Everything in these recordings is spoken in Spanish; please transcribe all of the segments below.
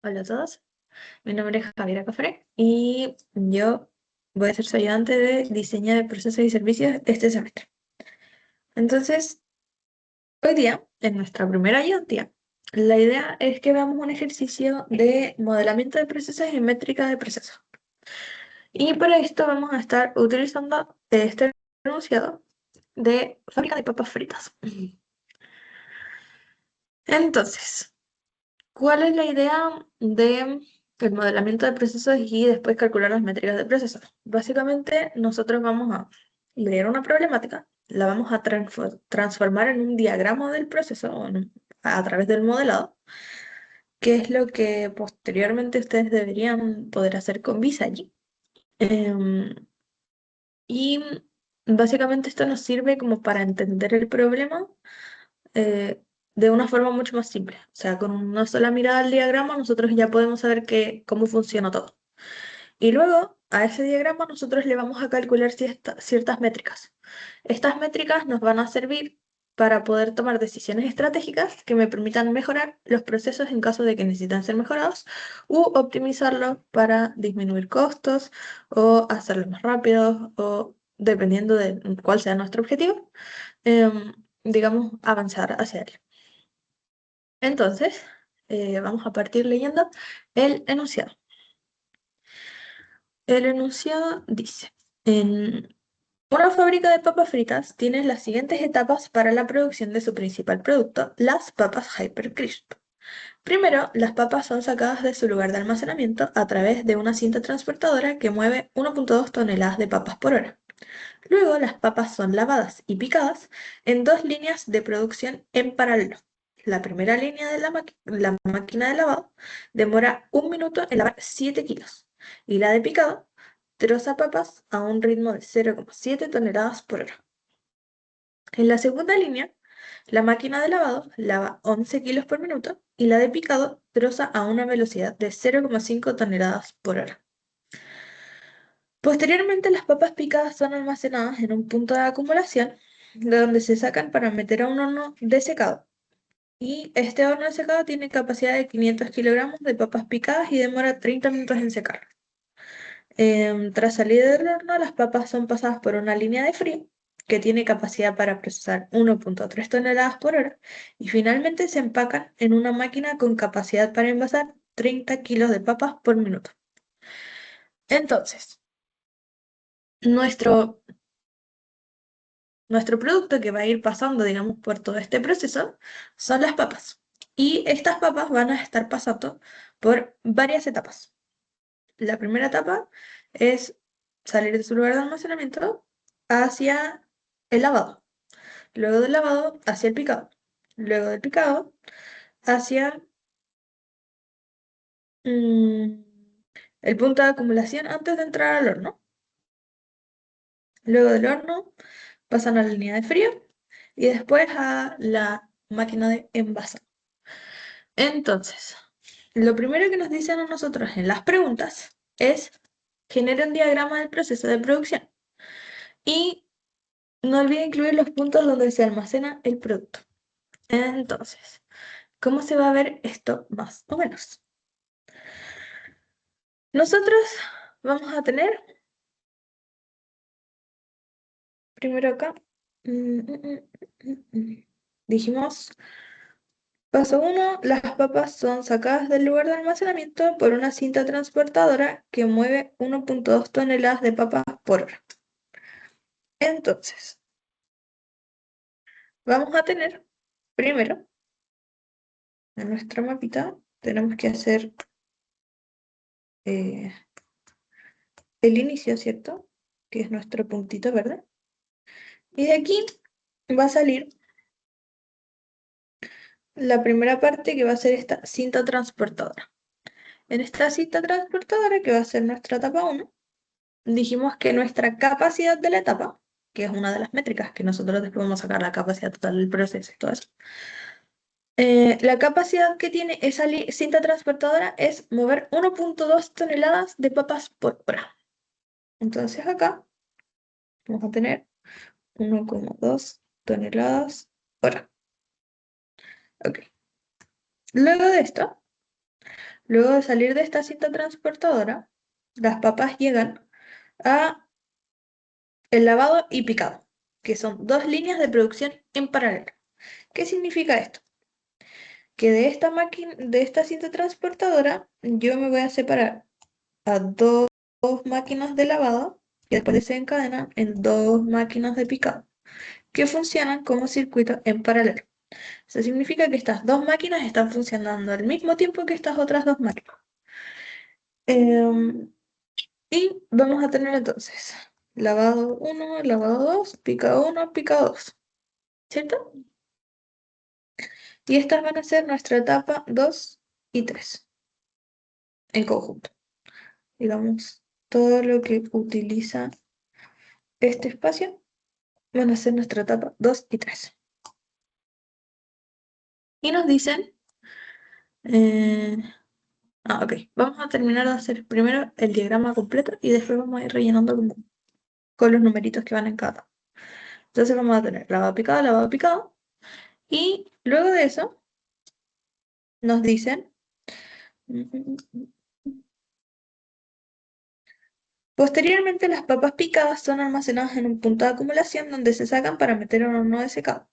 Hola a todos, mi nombre es Javiera Cafre y yo voy a ser su ayudante de diseño de procesos y servicios este semestre. Entonces, hoy día, en nuestra primera ayudantía, la idea es que veamos un ejercicio de modelamiento de procesos y métrica de procesos. Y para esto vamos a estar utilizando este enunciado de fábrica de papas fritas. Entonces, ¿cuál es la idea de el modelamiento de procesos y después calcular las métricas de procesos? Básicamente, nosotros vamos a leer una problemática, la vamos a transformar en un diagrama del proceso a través del modelado, que es lo que posteriormente ustedes deberían poder hacer con Visagi. Em, y básicamente esto nos sirve como para entender el problema eh, de una forma mucho más simple. O sea, con una sola mirada al diagrama nosotros ya podemos saber cómo funciona todo. Y luego a ese diagrama nosotros le vamos a calcular ciertas métricas. Estas métricas nos van a servir para poder tomar decisiones estratégicas que me permitan mejorar los procesos en caso de que necesiten ser mejorados u optimizarlos para disminuir costos o hacerlos más rápidos o dependiendo de cuál sea nuestro objetivo, digamos, avanzar hacia él. Entonces, vamos a partir leyendo el enunciado. El enunciado dice, en una fábrica de papas fritas tiene las siguientes etapas para la producción de su principal producto, las papas Hyper Crisp. Primero, las papas son sacadas de su lugar de almacenamiento a través de una cinta transportadora que mueve 1.2 toneladas de papas por hora. Luego, las papas son lavadas y picadas en dos líneas de producción en paralelo. La primera línea de la máquina de lavado demora 1 minuto en lavar 7 kilos y la de picado troza papas a un ritmo de 0,7 toneladas por hora. En la segunda línea, la máquina de lavado lava 11 kilos por minuto y la de picado troza a una velocidad de 0,5 toneladas por hora. Posteriormente, las papas picadas son almacenadas en un punto de acumulación, de donde se sacan para meter a un horno de secado. Y este horno de secado tiene capacidad de 500 kilogramos de papas picadas y demora 30 minutos en secar. Tras salir del horno, las papas son pasadas por una línea de frío que tiene capacidad para procesar 1.3 toneladas por hora y finalmente se empacan en una máquina con capacidad para envasar 30 kilos de papas por minuto. Entonces, nuestro Nuestro producto que va a ir pasando, digamos, por todo este proceso son las papas. Y estas papas van a estar pasando por varias etapas. La primera etapa es salir de su lugar de almacenamiento hacia el lavado. Luego del lavado hacia el picado. Luego del picado hacia mm, el punto de acumulación antes de entrar al horno. Luego del horno pasan a la línea de frío y después a la máquina de envasado. Entonces, lo primero que nos dicen a nosotros en las preguntas es genera un diagrama del proceso de producción y no olvide incluir los puntos donde se almacena el producto. Entonces, ¿cómo se va a ver esto más o menos? Nosotros vamos a tener, primero acá, dijimos, paso 1, las papas son sacadas del lugar de almacenamiento por una cinta transportadora que mueve 1.2 toneladas de papas por hora. Entonces, vamos a tener, primero, en nuestra mapita, tenemos que hacer eh, el inicio, ¿cierto? Que es nuestro puntito verde. Y de aquí va a salir la primera parte que va a ser esta cinta transportadora. En esta cinta transportadora, que va a ser nuestra etapa 1, dijimos que nuestra capacidad de la etapa, que es una de las métricas que nosotros después vamos a sacar la capacidad total del proceso y todo eso, la capacidad que tiene esa cinta transportadora es mover 1.2 toneladas de papas por hora. Entonces acá vamos a tener 1,2 toneladas hora. Ok. Luego de esto, Luego de salir de esta cinta transportadora, las papas llegan a el lavado y picado, que son dos líneas de producción en paralelo. ¿Qué significa esto? Que de esta máquina, de esta cinta transportadora, yo me voy a separar a dos máquinas de lavado que después se encadenan en dos máquinas de picado, que funcionan como circuito en paralelo. Eso significa que estas dos máquinas están funcionando al mismo tiempo que estas otras dos máquinas. Em, y vamos a tener entonces lavado 1, lavado 2, picado 1, picado 2, ¿cierto? Y estas van a ser nuestra etapa 2 y 3 en conjunto. Digamos, todo lo que utiliza este espacio van a ser nuestra etapa 2 y 3. Y nos dicen, eh, ok, vamos a terminar de hacer primero el diagrama completo y después vamos a ir rellenando con los numeritos que van en cada. Entonces vamos a tener lavado picado, y luego de eso nos dicen, posteriormente las papas picadas son almacenadas en un punto de acumulación donde se sacan para meter en un horno de secado.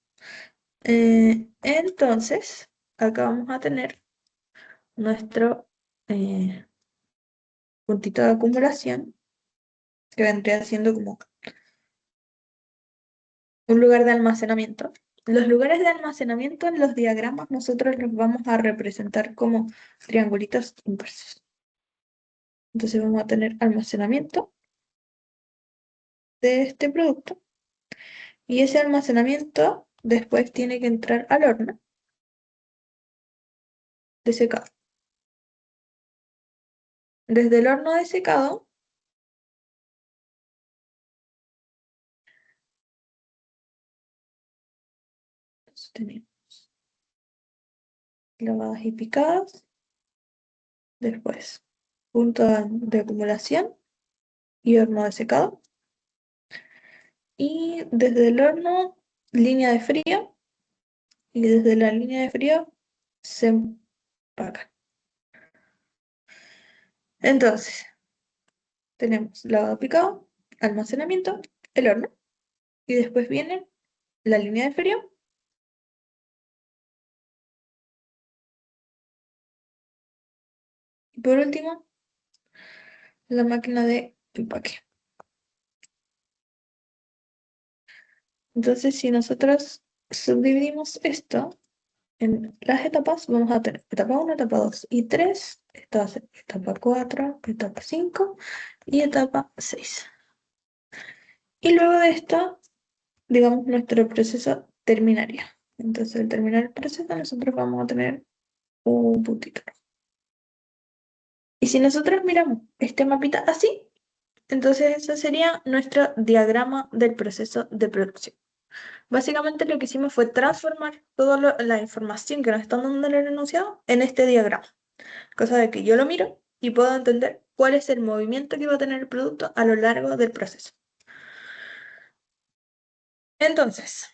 Entonces, acá vamos a tener nuestro puntito de acumulación, que vendría siendo como un lugar de almacenamiento. Los lugares de almacenamiento en los diagramas nosotros los vamos a representar como triangulitos inversos. Entonces vamos a tener almacenamiento de este producto y ese almacenamiento después tiene que entrar al horno de secado. Desde el horno de secado tenemos lavadas y picadas, después punto de acumulación y horno de secado. Y desde el horno, línea de frío, y desde la línea de frío se empacan. Entonces, tenemos lavado picado, almacenamiento, el horno, y después viene la línea de frío, y por último, la máquina de empaque. Entonces, si nosotros subdividimos esto en las etapas, vamos a tener etapa 1, etapa 2 y 3, esta va a ser etapa 4, etapa 5 y etapa 6. Y luego de esto, digamos, nuestro proceso terminaría. Entonces, al terminar el proceso, nosotros vamos a tener un puntito. Y si nosotros miramos este mapita así, entonces ese sería nuestro diagrama del proceso de producción. Básicamente lo que hicimos fue transformar toda la información que nos están dando en el enunciado en este diagrama. Cosa de que yo lo miro y puedo entender cuál es el movimiento que va a tener el producto a lo largo del proceso. Entonces,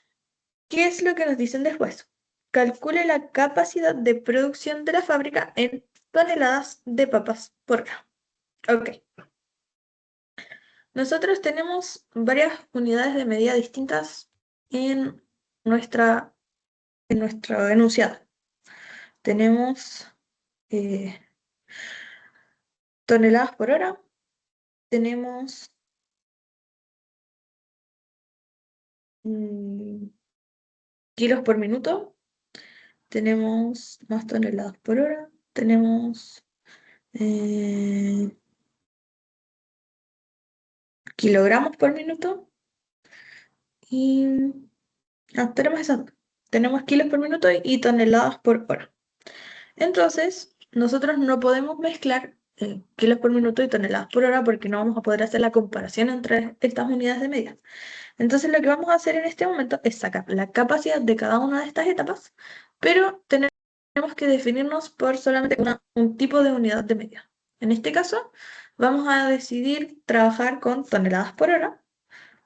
¿qué es lo que nos dicen después? Calcule la capacidad de producción de la fábrica en toneladas de papas por hora. Ok. Nosotros tenemos varias unidades de medida distintas en nuestra, en nuestro enunciado. Tenemos eh, toneladas por hora, tenemos mm, kilos por minuto, tenemos más toneladas por hora, tenemos eh, kilogramos por minuto y tenemos esas dos. Tenemos kilos por minuto y toneladas por hora. Entonces, nosotros no podemos mezclar kilos por minuto y toneladas por hora porque no vamos a poder hacer la comparación entre estas unidades de medida. Entonces, lo que vamos a hacer en este momento es sacar la capacidad de cada una de estas etapas, pero tenemos que definirnos por solamente un tipo de unidad de medida. En este caso, vamos a decidir trabajar con toneladas por hora,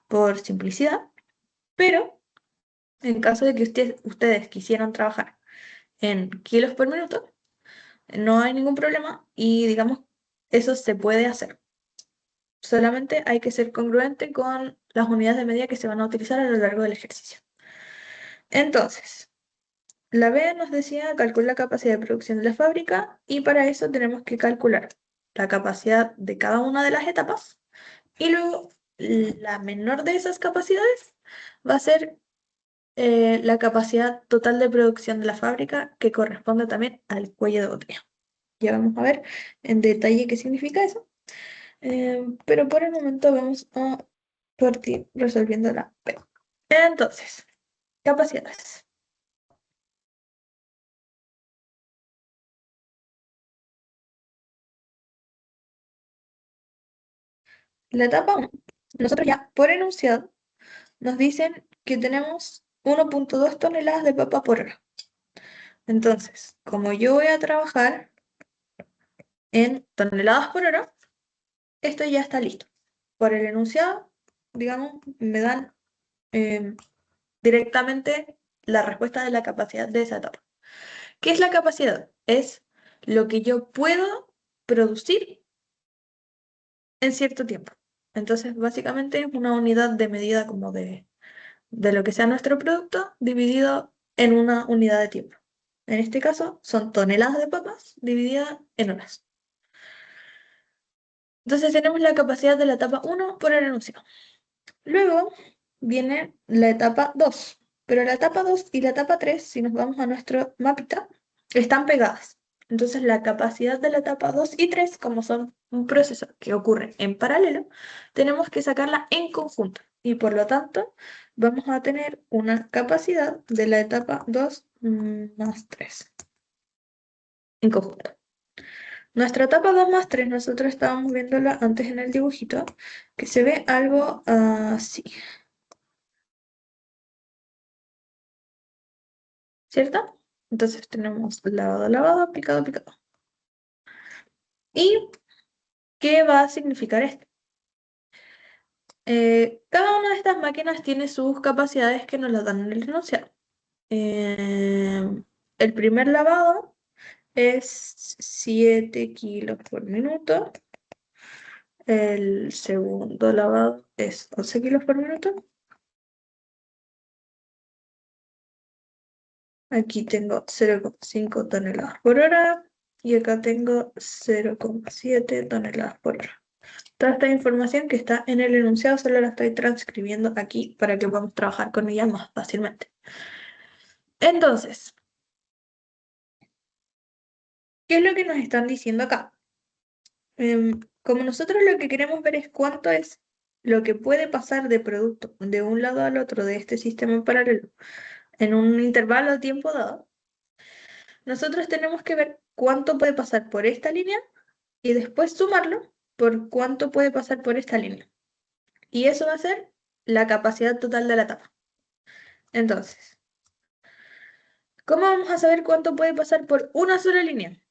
por simplicidad, pero en caso de que ustedes quisieran trabajar en kilos por minuto, No hay ningún problema y digamos, eso se puede hacer. Solamente hay que ser congruente con las unidades de medida que se van a utilizar a lo largo del ejercicio. Entonces, la B nos decía calcular la capacidad de producción de la fábrica y para eso tenemos que calcular la capacidad de cada una de las etapas y luego la menor de esas capacidades va a ser la capacidad total de producción de la fábrica que corresponde también al cuello de botella. Ya vamos a ver en detalle qué significa eso. Pero por el momento vamos a partir resolviendo la P. Entonces, capacidades. La etapa 1, nosotros ya por enunciado nos dicen que tenemos 1,2 toneladas de papa por hora. Entonces, como yo voy a trabajar en toneladas por hora, esto ya está listo. Por el enunciado, digamos, me dan eh, directamente la respuesta de la capacidad de esa etapa. ¿Qué es la capacidad? Es lo que yo puedo producir en cierto tiempo. Entonces, básicamente es una unidad de medida como de lo que sea nuestro producto dividido en una unidad de tiempo. En este caso, son toneladas de papas divididas en horas. Entonces, tenemos la capacidad de la etapa 1 por el enunciado. Luego viene la etapa 2, pero la etapa 2 y la etapa 3, si nos vamos a nuestro mapita, están pegadas. Entonces la capacidad de la etapa 2 y 3, como son un proceso que ocurre en paralelo, tenemos que sacarla en conjunto y por lo tanto vamos a tener una capacidad de la etapa 2 más 3 en conjunto. Nuestra etapa 2 más 3, nosotros estábamos viéndola antes en el dibujito, que se ve algo así. ¿Cierto? Entonces tenemos lavado, lavado, picado, picado. ¿Y qué va a significar esto? Cada una de estas máquinas tiene sus capacidades que nos las dan en el enunciado. El primer lavado es 7 kilos por minuto. El segundo lavado es 11 kilos por minuto. Aquí tengo 0,5 toneladas por hora y acá tengo 0,7 toneladas por hora. Toda esta información que está en el enunciado solo la estoy transcribiendo aquí para que podamos trabajar con ella más fácilmente. Entonces, ¿qué es lo que nos están diciendo acá? Como nosotros lo que queremos ver es cuánto es lo que puede pasar de producto de un lado al otro de este sistema en paralelo en un intervalo de tiempo dado, nosotros tenemos que ver cuánto puede pasar por esta línea y después sumarlo por cuánto puede pasar por esta línea. Y eso va a ser la capacidad total de la etapa. Entonces, ¿cómo vamos a saber cuánto puede pasar por una sola línea?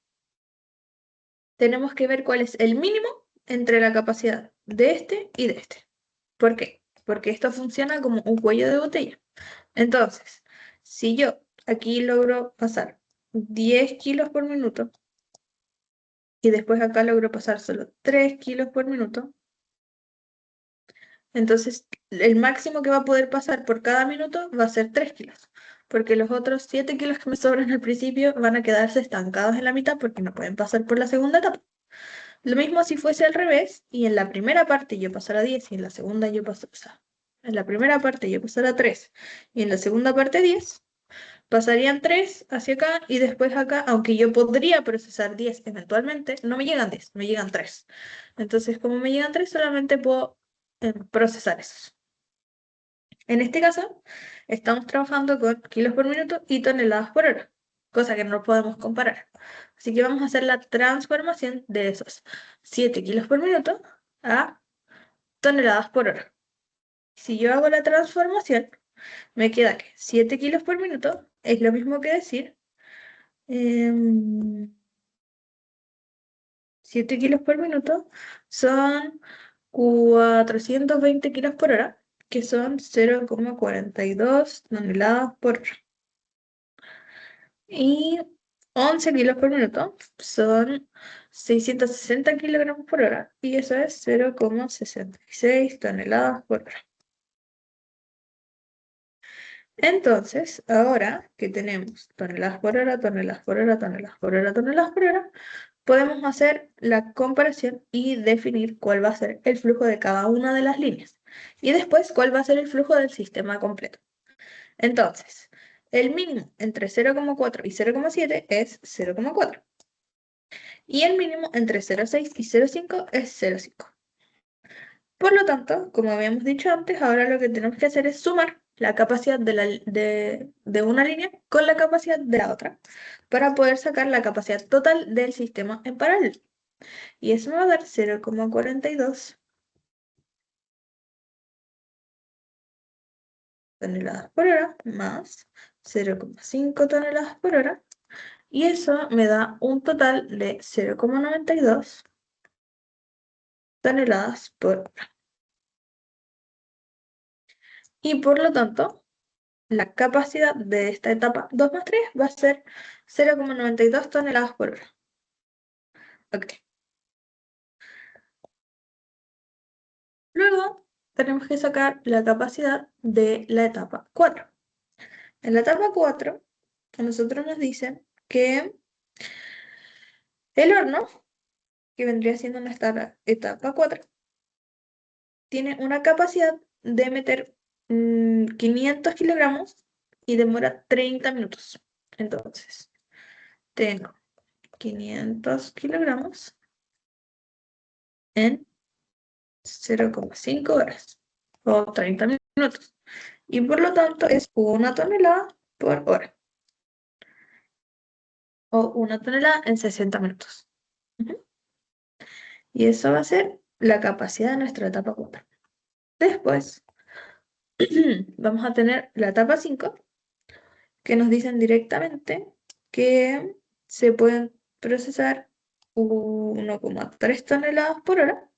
Tenemos que ver cuál es el mínimo entre la capacidad de este y de este. ¿Por qué? Porque esto funciona como un cuello de botella. Entonces, si yo aquí logro pasar 10 kilos por minuto y después acá logro pasar solo 3 kilos por minuto, entonces el máximo que va a poder pasar por cada minuto va a ser 3 kilos, porque los otros 7 kilos que me sobran al principio van a quedarse estancados en la mitad porque no pueden pasar por la segunda etapa. Lo mismo si fuese al revés y en la primera parte yo pasara 10 y en la segunda yo pasara, o sea, en la primera parte yo pasara 3 y en la segunda parte 10, pasarían 3 hacia acá y después acá, aunque yo podría procesar 10 eventualmente, no me llegan 10, me llegan 3. Entonces, como me llegan 3, solamente puedo procesar esos. En este caso, estamos trabajando con kilos por minuto y toneladas por hora, cosa que no podemos comparar. Así que vamos a hacer la transformación de esos 7 kilos por minuto a toneladas por hora. Si yo hago la transformación, me queda que 7 kilos por minuto es lo mismo que decir 7 kilos por minuto son 420 kilos por hora, que son 0,42 toneladas por hora. Y 11 kilos por minuto son 660 kilogramos por hora y eso es 0,66 toneladas por hora. Entonces, ahora que tenemos toneladas por hora, toneladas por hora, toneladas por hora, toneladas por hora, podemos hacer la comparación y definir cuál va a ser el flujo de cada una de las líneas. Y después, cuál va a ser el flujo del sistema completo. Entonces, el mínimo entre 0,4 y 0,7 es 0,4. Y el mínimo entre 0,6 y 0,5 es 0,5. Por lo tanto, como habíamos dicho antes, ahora lo que tenemos que hacer es sumar la capacidad de una línea con la capacidad de la otra para poder sacar la capacidad total del sistema en paralelo. Y eso me va a dar 0,42 toneladas por hora más 0,5 toneladas por hora. Y eso me da un total de 0,92 toneladas por hora. Y por lo tanto, la capacidad de esta etapa 2 más 3 va a ser 0,92 toneladas por hora. Ok. Luego tenemos que sacar la capacidad de la etapa 4. En la etapa 4, a nosotros nos dicen que el horno, que vendría siendo nuestra etapa 4, tiene una capacidad de meter 500 kilogramos y demora 30 minutos. Entonces, tengo 500 kilogramos en 0,5 horas o 30 minutos. Y por lo tanto es 1 tonelada por hora o 1 tonelada en 60 minutos. Ujú. Y eso va a ser la capacidad de nuestra etapa 4. Después vamos a tener la etapa 5, que nos dicen directamente que se pueden procesar 1,3 toneladas por hora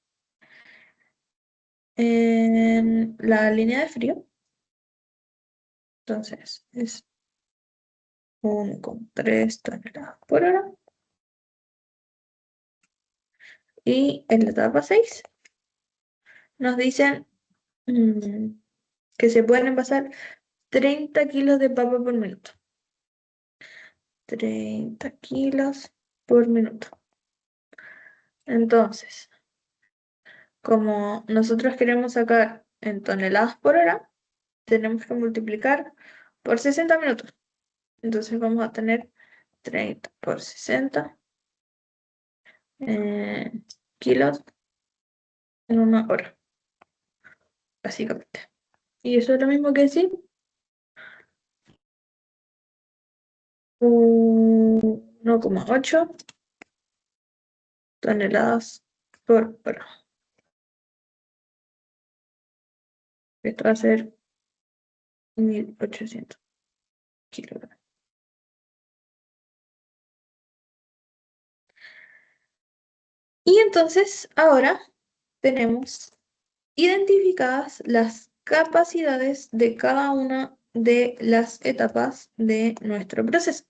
en la línea de frío. Entonces es 1,3 toneladas por hora. Y en la etapa 6 nos dicen que se pueden envasar 30 kilos de papa por minuto. 30 kilos por minuto. Entonces, como nosotros queremos sacar en toneladas por hora, tenemos que multiplicar por 60 minutos. Entonces vamos a tener 30 por 60 eh, kilos en 1 hora, básicamente. Y eso es lo mismo que decir 1,8 toneladas por hora. Esto va a ser 1.800 kilogramos. Y entonces ahora tenemos identificadas las capacidades de cada una de las etapas de nuestro proceso.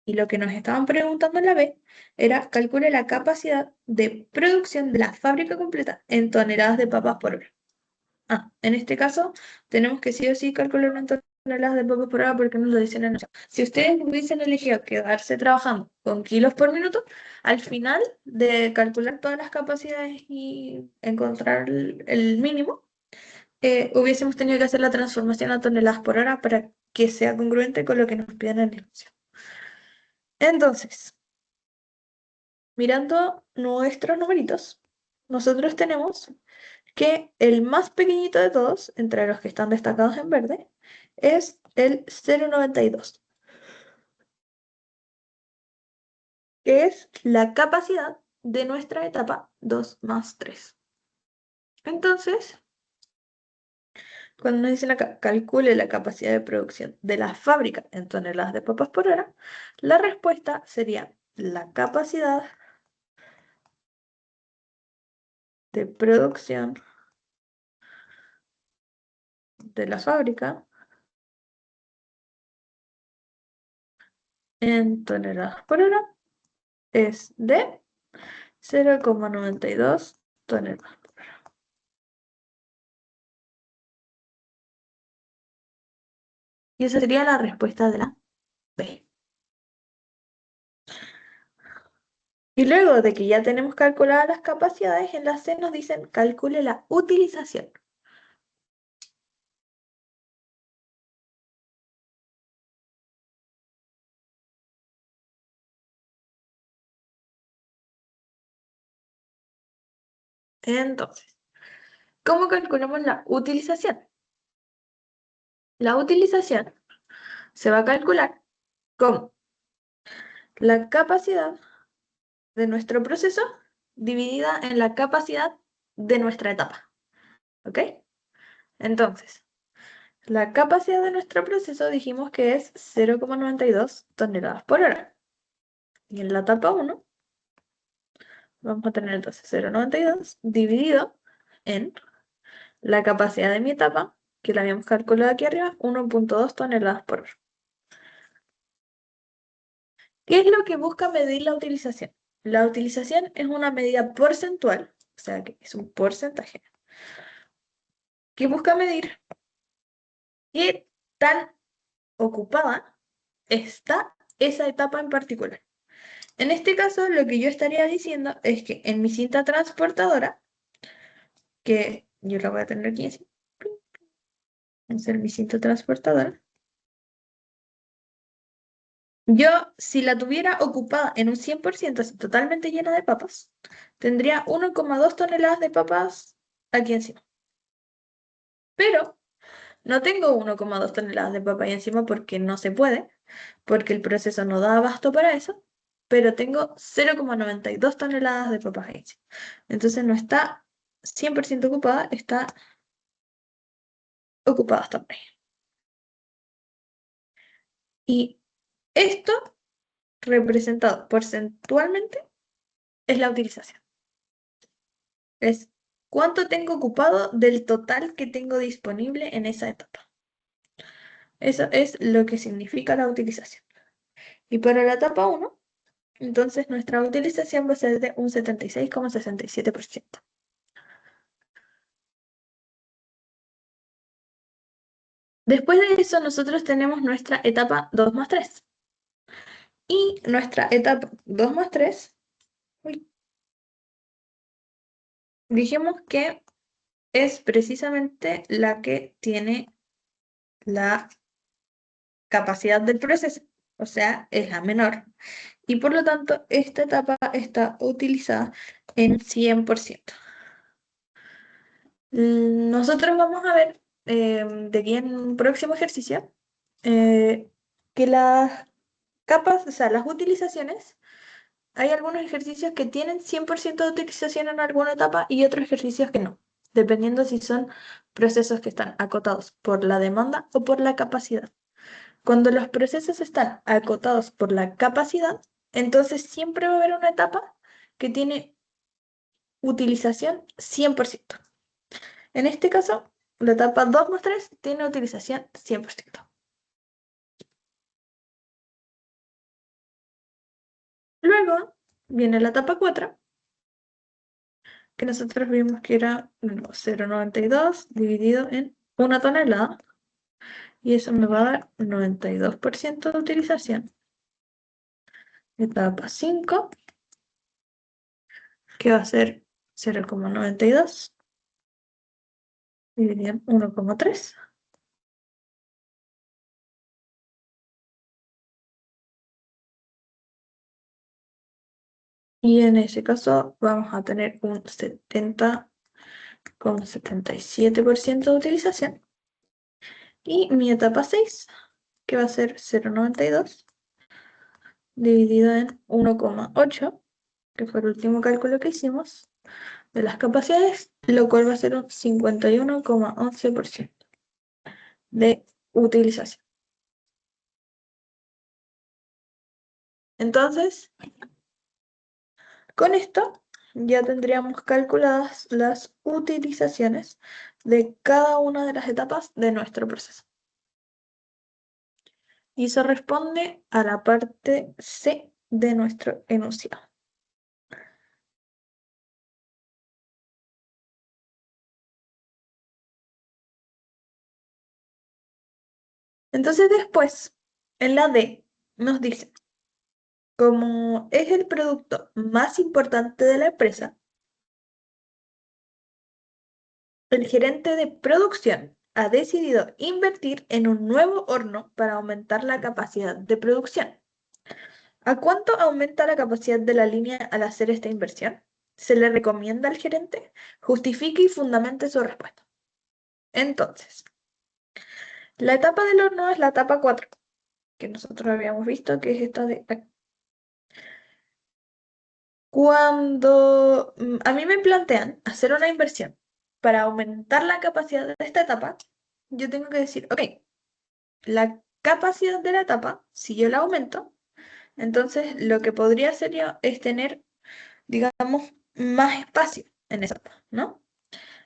Y lo que nos estaban preguntando en la B era calcule la capacidad de producción de la fábrica completa en toneladas de papas por hora. En este caso tenemos que sí o sí calcular en toneladas de papas por hora porque nos lo dicen en el. Si ustedes hubiesen elegido quedarse trabajando con kilos por minuto, al final de calcular todas las capacidades y encontrar el mínimo, hubiésemos tenido que hacer la transformación a toneladas por hora para que sea congruente con lo que nos piden en el negocio. Entonces, mirando nuestros numeritos, nosotros tenemos que el más pequeñito de todos, entre los que están destacados en verde, es el 0,92, que es la capacidad de nuestra etapa 2 más 3. Entonces, cuando nos dicen acá, calcule la capacidad de producción de la fábrica en toneladas de papas por hora, la respuesta sería la capacidad de producción de la fábrica en toneladas por hora es de 0,92 toneladas. Y esa sería la respuesta de la B. Y luego de que ya tenemos calculadas las capacidades, en la C nos dicen calcule la utilización. Entonces, ¿cómo calculamos la utilización? La utilización se va a calcular como la capacidad de nuestro proceso dividida en la capacidad de nuestra etapa. ¿Ok? Entonces, la capacidad de nuestro proceso dijimos que es 0,92 toneladas por hora. Y en la etapa 1 vamos a tener entonces 0,92 dividido en la capacidad de mi etapa, que la habíamos calculado aquí arriba, 1,2 toneladas por hora. ¿Qué es lo que busca medir la utilización? La utilización es una medida porcentual, o sea que es un porcentaje, que busca medir qué tan ocupada está esa etapa en particular. En este caso, lo que yo estaría diciendo es que en mi cinta transportadora, que yo la voy a tener aquí así, va a ser mi cinta transportadora, yo si la tuviera ocupada en un 100%, así, totalmente llena de papas, tendría 1,2 toneladas de papas aquí encima. Pero no tengo 1,2 toneladas de papa ahí encima porque no se puede, porque el proceso no da abasto para eso, pero tengo 0,92 toneladas de papas ahí encima. Entonces no está 100% ocupada, está ocupada hasta por ahí. Y esto, representado porcentualmente, es la utilización. Es cuánto tengo ocupado del total que tengo disponible en esa etapa. Eso es lo que significa la utilización. Y para la etapa 1, entonces nuestra utilización va a ser de un 76,67%. Después de eso, nosotros tenemos nuestra etapa 2 más 3. Y nuestra etapa 2 más 3, uy, dijimos que es precisamente la que tiene la capacidad del proceso, o sea, es la menor. Y por lo tanto, esta etapa está utilizada en 100%. Nosotros vamos a ver de aquí en un próximo ejercicio eh, que las capas, o sea, las utilizaciones, hay algunos ejercicios que tienen 100% de utilización en alguna etapa y otros ejercicios que no, dependiendo si son procesos que están acotados por la demanda o por la capacidad. Cuando los procesos están acotados por la capacidad, entonces siempre va a haber una etapa que tiene utilización 100%. En este caso, la etapa 2 más 3 tiene utilización 100%. Luego viene la etapa 4, que nosotros vimos que era 0,92 dividido en una tonelada, y eso me va a dar 92% de utilización. Etapa 5, que va a ser 0,92 dividido en 1,3. Y en ese caso vamos a tener un 70,77% de utilización. Y mi etapa 6, que va a ser 0,92 dividido en 1,8, que fue el último cálculo que hicimos, de las capacidades, lo cual va a ser un 51,11% de utilización. Entonces, con esto ya tendríamos calculadas las utilizaciones de cada una de las etapas de nuestro proceso. Y eso responde a la parte C de nuestro enunciado. Entonces después, en la D, nos dice, como es el producto más importante de la empresa, el gerente de producción ha decidido invertir en un nuevo horno para aumentar la capacidad de producción. ¿A cuánto aumenta la capacidad de la línea al hacer esta inversión? Se le recomienda al gerente, justifique y fundamente su respuesta. Entonces, la etapa del horno es la etapa 4, que nosotros habíamos visto, que es esta de aquí. Cuando a mí me plantean hacer una inversión para aumentar la capacidad de esta etapa, yo tengo que decir, ok, la capacidad de la etapa, si yo la aumento, entonces lo que podría hacer yo es tener, digamos, más espacio en esa etapa, ¿no?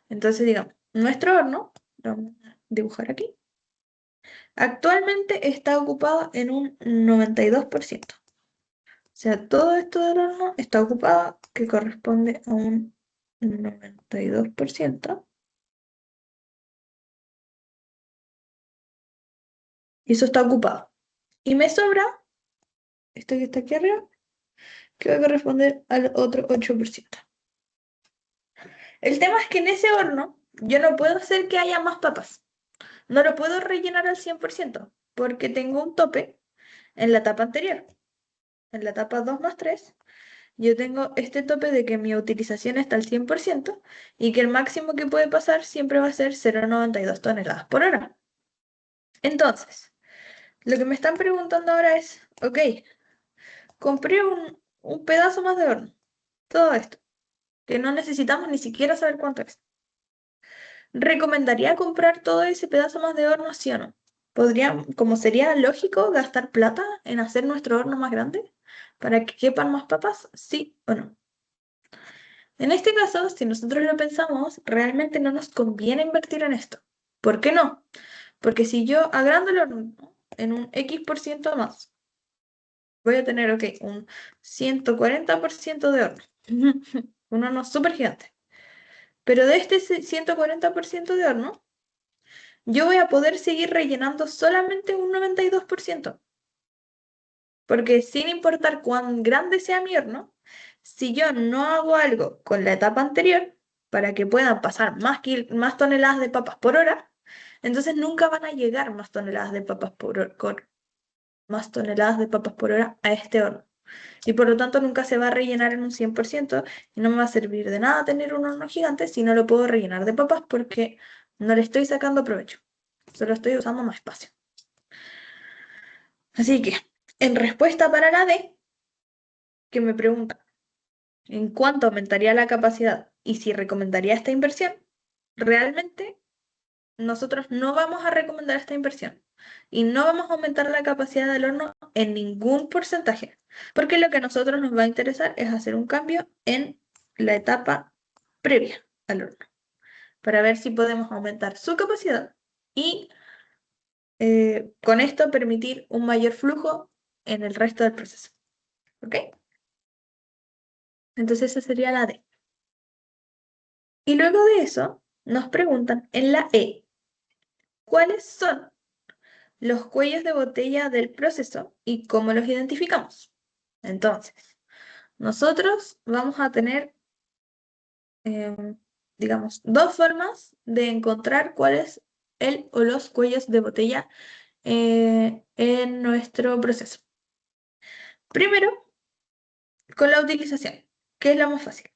Entonces, digamos, nuestro horno, lo vamos a dibujar aquí, actualmente está ocupado en un 92%. O sea, todo esto del horno está ocupado, que corresponde a un 92%. Y eso está ocupado. Y me sobra, esto que está aquí arriba, que va a corresponder al otro 8%. El tema es que en ese horno yo no puedo hacer que haya más papas. No lo puedo rellenar al 100%, porque tengo un tope en la etapa anterior. En la etapa 2 más 3, yo tengo este tope de que mi utilización está al 100% y que el máximo que puede pasar siempre va a ser 0,92 toneladas por hora. Entonces, lo que me están preguntando ahora es, ok, compré un pedazo más de horno, todo esto, que no necesitamos ni siquiera saber cuánto es. ¿Recomendaría comprar todo ese pedazo más de horno, sí o no? ¿Podría, como sería lógico, gastar plata en hacer nuestro horno más grande para que quepan más papas? ¿Sí o no? En este caso, si nosotros lo pensamos, realmente no nos conviene invertir en esto. ¿Por qué no? Porque si yo agrando el horno en un X% más, voy a tener, ok, un 140% de horno. Un horno súper gigante. Pero de este 140% de horno, yo voy a poder seguir rellenando solamente un 92%. Porque sin importar cuán grande sea mi horno, si yo no hago algo con la etapa anterior para que puedan pasar más toneladas de papas por hora, entonces nunca van a llegar más toneladas de papas más toneladas de papas por hora a este horno. Y por lo tanto nunca se va a rellenar en un 100% y no me va a servir de nada tener un horno gigante si no lo puedo rellenar de papas porque no le estoy sacando provecho. Solo estoy usando más espacio. Así que, en respuesta para la D, que me pregunta en cuánto aumentaría la capacidad y si recomendaría esta inversión, realmente nosotros no vamos a recomendar esta inversión y no vamos a aumentar la capacidad del horno en ningún porcentaje, porque lo que a nosotros nos va a interesar es hacer un cambio en la etapa previa al horno, para ver si podemos aumentar su capacidad y con esto permitir un mayor flujo en el resto del proceso. ¿Ok? Entonces esa sería la D. Y luego de eso nos preguntan en la E, ¿cuáles son los cuellos de botella del proceso y cómo los identificamos? Entonces, nosotros vamos a tener, digamos, dos formas de encontrar cuál es el o los cuellos de botella en nuestro proceso. Primero, con la utilización, que es la más fácil.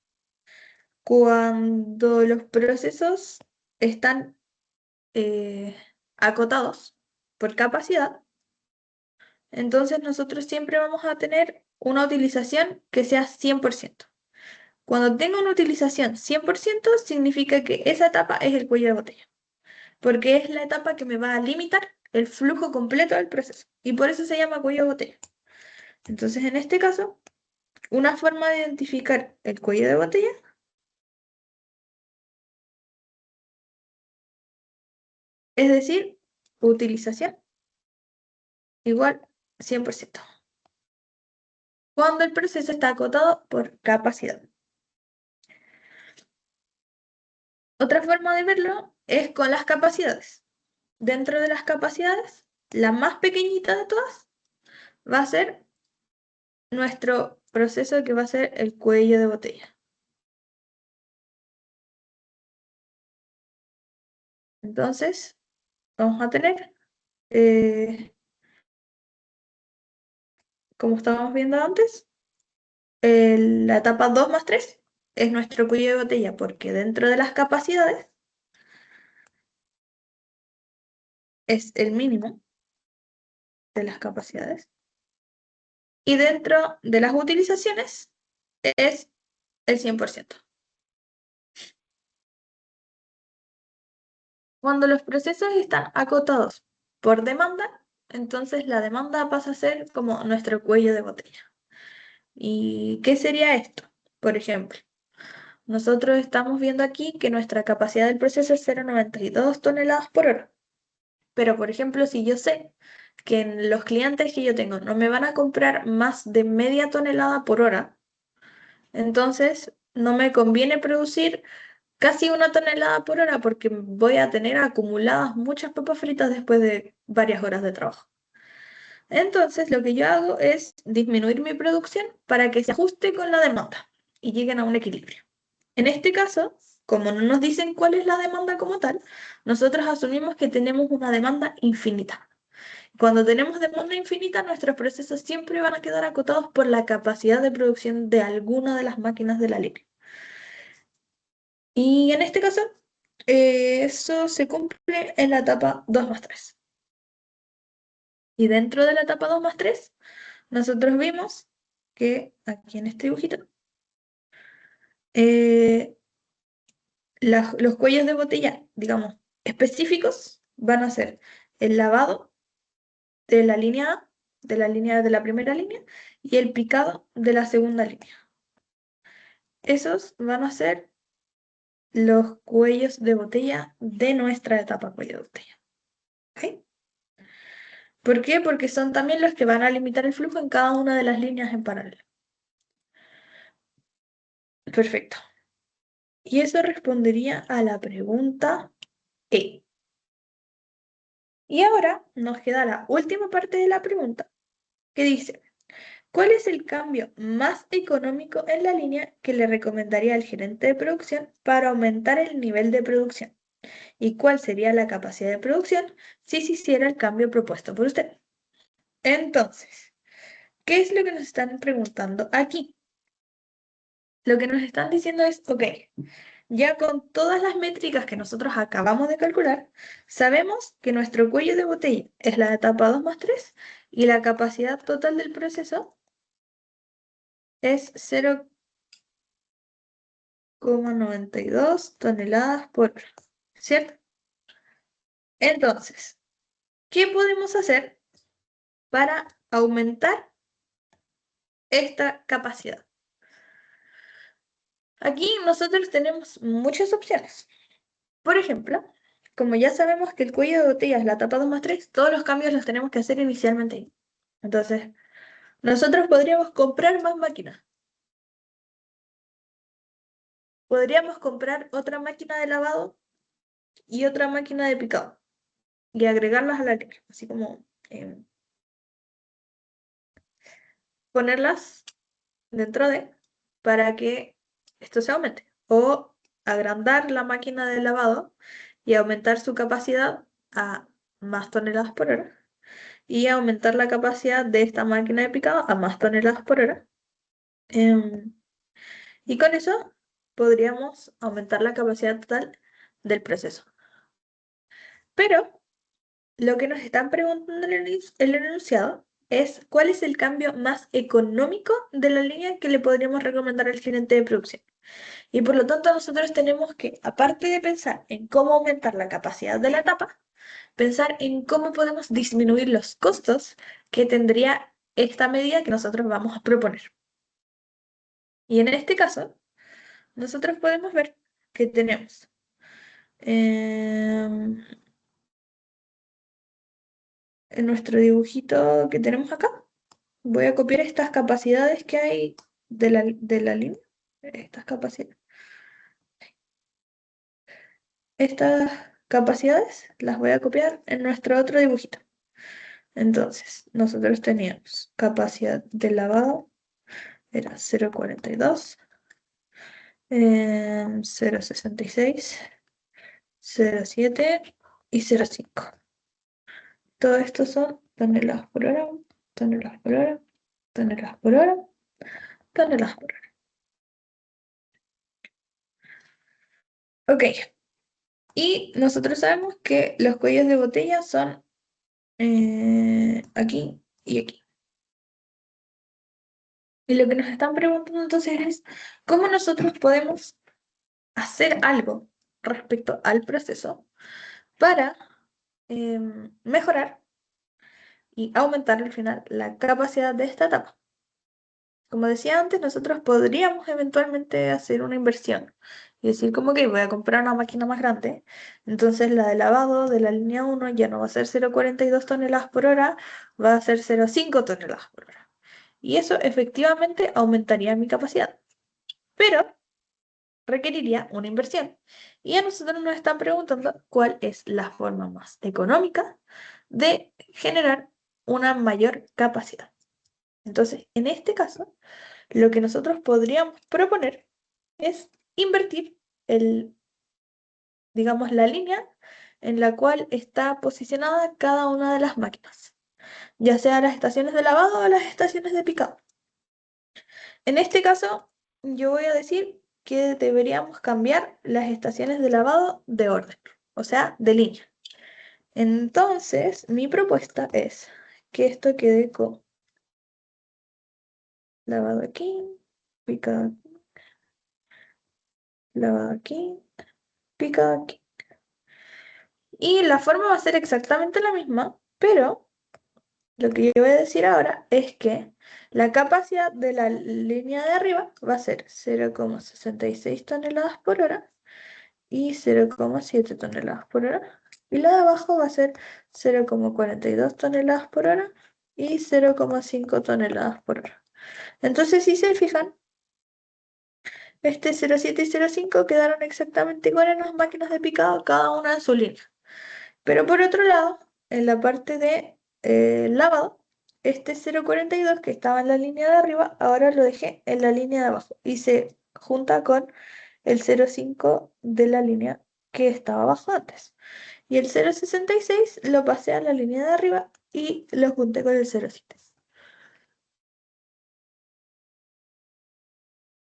Cuando los procesos están eh, acotados por capacidad, entonces nosotros siempre vamos a tener una utilización que sea 100%. Cuando tengo una utilización 100%, significa que esa etapa es el cuello de botella, porque es la etapa que me va a limitar el flujo completo del proceso, y por eso se llama cuello de botella. Entonces, en este caso, una forma de identificar el cuello de botella es decir, utilización igual 100%. Cuando el proceso está acotado por capacidad. Otra forma de verlo es con las capacidades. Dentro de las capacidades, la más pequeñita de todas va a ser nuestro proceso que va a ser el cuello de botella. Entonces, vamos a tener, eh, como estábamos viendo antes, la etapa 2 más 3 es nuestro cuello de botella, porque dentro de las capacidades es el mínimo de las capacidades. Y dentro de las utilizaciones es el 100%. Cuando los procesos están acotados por demanda, entonces la demanda pasa a ser como nuestro cuello de botella. ¿Y qué sería esto? Por ejemplo, nosotros estamos viendo aquí que nuestra capacidad del proceso es 0,92 toneladas por hora. Pero, por ejemplo, si yo sé que en los clientes que yo tengo no me van a comprar más de media tonelada por hora, entonces no me conviene producir casi una tonelada por hora porque voy a tener acumuladas muchas papas fritas después de varias horas de trabajo. Entonces, lo que yo hago es disminuir mi producción para que se ajuste con la demanda y lleguen a un equilibrio. En este caso, como no nos dicen cuál es la demanda como tal, nosotros asumimos que tenemos una demanda infinita. Cuando tenemos demanda infinita, nuestros procesos siempre van a quedar acotados por la capacidad de producción de alguna de las máquinas de la línea. Y en este caso, eso se cumple en la etapa 2 más 3. Y dentro de la etapa 2 más 3, nosotros vimos que aquí en este dibujito, eh, los cuellos de botella, digamos, específicos van a ser el lavado de la línea A, de la línea de la primera línea, y el picado de la segunda línea. Esos van a ser los cuellos de botella de nuestra etapa cuello de botella. ¿Ok? ¿Por qué? Porque son también los que van a limitar el flujo en cada una de las líneas en paralelo. Perfecto. Y eso respondería a la pregunta E. Y ahora nos queda la última parte de la pregunta, que dice, ¿cuál es el cambio más económico en la línea que le recomendaría al gerente de producción para aumentar el nivel de producción? ¿Y cuál sería la capacidad de producción si se hiciera el cambio propuesto por usted? Entonces, ¿qué es lo que nos están preguntando aquí? Lo que nos están diciendo es, ok, ya con todas las métricas que nosotros acabamos de calcular, sabemos que nuestro cuello de botella es la etapa 2 más 3 y la capacidad total del proceso es 0,92 toneladas por hora, ¿cierto? Entonces, ¿qué podemos hacer para aumentar esta capacidad? Aquí nosotros tenemos muchas opciones. Por ejemplo, como ya sabemos que el cuello de botella es la etapa 2 más 3, todos los cambios los tenemos que hacer inicialmente ahí. Entonces, nosotros podríamos comprar más máquinas. Podríamos comprar otra máquina de lavado y otra máquina de picado y agregarlas a la línea, así como ponerlas dentro de para que esto se aumente. O agrandar la máquina de lavado y aumentar su capacidad a más toneladas por hora. Y aumentar la capacidad de esta máquina de picado a más toneladas por hora. Em, y con eso podríamos aumentar la capacidad total del proceso. Pero lo que nos están preguntando en el enunciado es cuál es el cambio más económico de la línea que le podríamos recomendar al gerente de producción. Y por lo tanto nosotros tenemos que, aparte de pensar en cómo aumentar la capacidad de la etapa, pensar en cómo podemos disminuir los costos que tendría esta medida que nosotros vamos a proponer. Y en este caso, nosotros podemos ver que tenemos em, en nuestro dibujito que tenemos acá, voy a copiar estas capacidades que hay de la línea. Estas capacidades. Estas capacidades las voy a copiar en nuestro otro dibujito. Entonces, nosotros teníamos capacidad de lavado, era 0,42, 0,66, 0,7 y 0,5. Todo esto son toneladas por hora, toneladas por hora, toneladas por hora, toneladas por hora. Ok, y nosotros sabemos que los cuellos de botella son aquí y aquí. Y lo que nos están preguntando entonces es, ¿cómo nosotros podemos hacer algo respecto al proceso para mejorar y aumentar al final la capacidad de esta etapa? Como decía antes, nosotros podríamos eventualmente hacer una inversión y decir como que voy a comprar una máquina más grande, entonces la de lavado de la línea 1 ya no va a ser 0,42 toneladas por hora, va a ser 0,5 toneladas por hora. Y eso efectivamente aumentaría mi capacidad, pero requeriría una inversión. Y a nosotros nos están preguntando cuál es la forma más económica de generar una mayor capacidad. Entonces, en este caso, lo que nosotros podríamos proponer es invertir digamos, la línea en la cual está posicionada cada una de las máquinas, ya sea las estaciones de lavado o las estaciones de picado. En este caso, yo voy a decir que deberíamos cambiar las estaciones de lavado de orden, o sea, de línea. Entonces, mi propuesta es que esto quede con lavado aquí, picado aquí, lavado aquí, picado aquí. Y la forma va a ser exactamente la misma, pero lo que yo voy a decir ahora es que la capacidad de la línea de arriba va a ser 0,66 toneladas por hora y 0,7 toneladas por hora. Y la de abajo va a ser 0,42 toneladas por hora y 0,5 toneladas por hora. Entonces, si se fijan, este 0,7 y 0,5 quedaron exactamente igual en las máquinas de picado, cada una en su línea. Pero por otro lado, en la parte de lavado, este 0,42 que estaba en la línea de arriba, ahora lo dejé en la línea de abajo y se junta con el 0,5 de la línea que estaba abajo antes. Y el 0,66 lo pasé a la línea de arriba y lo junté con el 0,7.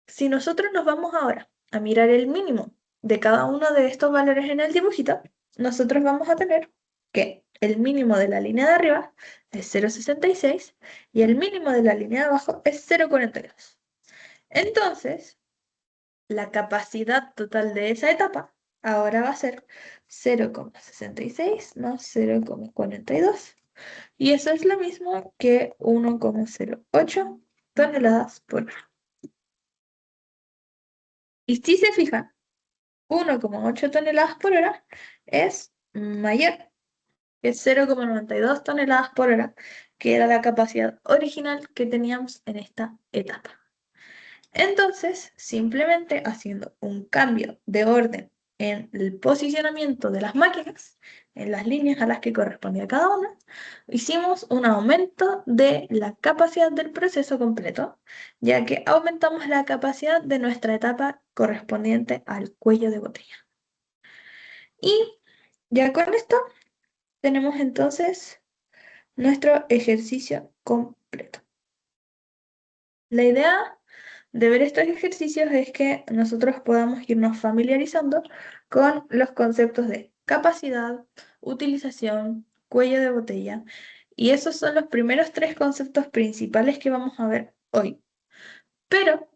Si nosotros nos vamos ahora a mirar el mínimo de cada uno de estos valores en el dibujito, nosotros vamos a tener que el mínimo de la línea de arriba es 0,66 y el mínimo de la línea de abajo es 0,42. Entonces, la capacidad total de esa etapa ahora va a ser 0,66 más 0,42. Y eso es lo mismo que 1,08 toneladas por hora. Y si se fijan, 1,8 toneladas por hora es mayor que 0,92 toneladas por hora, que era la capacidad original que teníamos en esta etapa. Entonces, simplemente haciendo un cambio de orden en el posicionamiento de las máquinas, en las líneas a las que correspondía cada una, hicimos un aumento de la capacidad del proceso completo, ya que aumentamos la capacidad de nuestra etapa correspondiente al cuello de botella. Y ya con esto tenemos entonces nuestro ejercicio completo. La idea de ver estos ejercicios es que nosotros podamos irnos familiarizando con los conceptos de capacidad, utilización, cuello de botella. Y esos son los primeros tres conceptos principales que vamos a ver hoy. Pero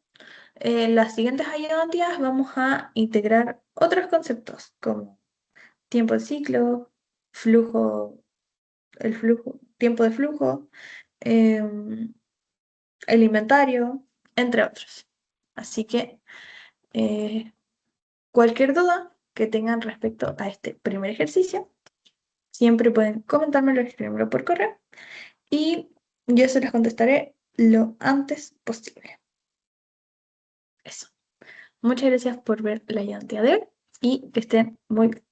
en las siguientes ayudantías vamos a integrar otros conceptos como tiempo de ciclo, flujo, el flujo, tiempo de flujo, em, el inventario, entre otros. Así que cualquier duda que tengan respecto a este primer ejercicio, siempre pueden comentármelo, escribirlo por correo y yo se las contestaré lo antes posible. Eso. Muchas gracias por ver la ayudantía de hoy y que estén muy bien.